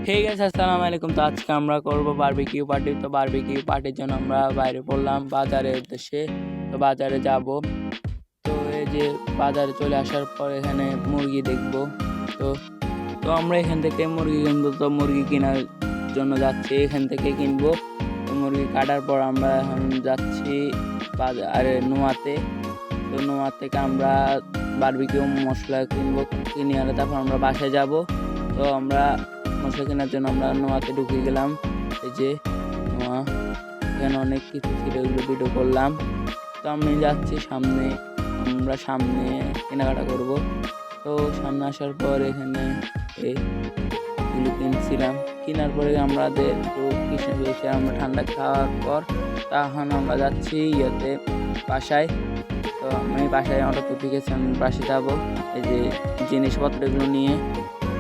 Hey guys, আসসালামু আলাইকুম। তো আজকে আমরা করব বারবিকিউ পার্টি। তো বারবিকিউ পার্টির জন্য আমরা বাইরে পড়লাম বাজারের উদ্দেশ্যে। তো বাজারে যাব। তো এই যে বাজারে চলে আসার পর এখানে মুরগি দেখব। তো তো আমরা এখান থেকে মুরগি কিনবো। তো মুরগি কেনার জন্য যাচ্ছি, এখান থেকে কিনবো। তো মুরগি কাটার পর আমরা এখন যাচ্ছি বাজারে নোয়াতে। তো নোয়া থেকে আমরা বারবিকিউ মশলা কিনবো, কিনে আনে তারপর আমরা বাসায় যাব। তো আমরা মশলা কেনার জন্য আমরা নোয়াতে ঢুকে গেলাম। এই যে নোয়া, এখানে অনেক কিছু ছিল, এগুলো ভিডিও করলাম। তো আমি যাচ্ছি সামনে, আমরা সামনে কেনাকাটা করব। তো সামনে আসার পর এখানে এগুলো কিনছিলাম, কেনার পরে আমাদের একটু কৃষ্ণ পেয়েছে। আমরা ঠান্ডা খাওয়ার পর তখন আমরা যাচ্ছি বাসায়। তো আমি বাসায় অটো তুলতে গেছি, আমি বাসায় যাবো এই যে জিনিসপত্রগুলো নিয়ে।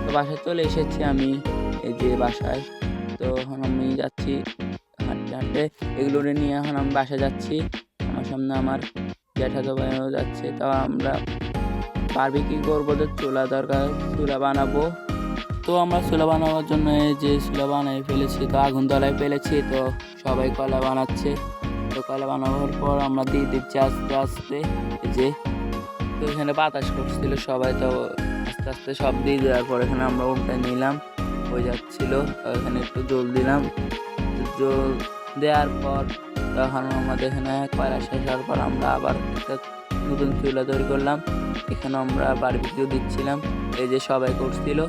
তো বাসায় চলে এসেছি আমি এই যে বাসায়। তো এখন আমি যাচ্ছি হাঁটতে হাঁটতে, এগুলো নিয়ে এখন আমি বাসায় যাচ্ছি। আমার সামনে আমার জ্যাঠাতো ভাইও যাচ্ছে। তো আমরা বারবিকিউ করবো, তো চুলা দরকার, চুলা বানাবো। তো আমরা চুলা বানানোর জন্য এই যে চুলা বানিয়ে ফেলেছি, তো আগুন ধরায় ফেলেছি। তো সবাই কলা বানাচ্ছে। তো কলা বানানোর পর আমরা দিয়ে দিচ্ছি আস্তে আস্তে এই যে। তো এখানে বাতাস করছিল সবাই, তো আস্তে আস্তে সব দিয়ে দেওয়ার পর এখানে আমরা উল্টে নিলাম, হয়ে যাচ্ছিলো। এখানে একটু জল দিলাম, জল দেওয়ার পর তখন আমাদের এখানে কয়লা শেষ হওয়ার পর আমরা আবার একটা নতুন চুলা তৈরি করলাম। এখানে আমরা বারবিকিউ দিচ্ছিলাম, এই যে সবাই করছিল।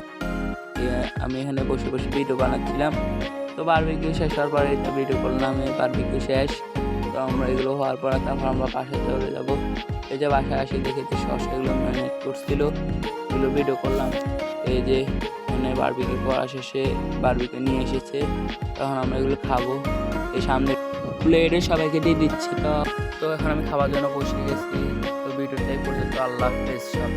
আমি এখানে বসে বসে ভিডিও বানাচ্ছিলাম। তো বারবিকিউ শেষ হওয়ার পরে এটা ভিডিও করলাম, এই বারবিকিউ শেষ। তো আমরা এগুলো হওয়ার পর তারপর আমরা বাসায় চলে যাবো। এই যে বাসায় আসি দেখেছি সসগুলো ম্যারিনেট করছিল, এগুলো ভিডিও করলাম। এই যে মানে বারবিকিউ করা শেষে বারবিকিউ নিয়ে এসেছে, তখন আমরা এগুলো খাবো। এই সামনে প্লেটে সবাইকে দিয়ে দিচ্ছি। তো এখন আমি খাবার জন্য বসে গেছি। তো ভিডিওটাই পর্যন্ত, আল্লাহ হাফেজ সব।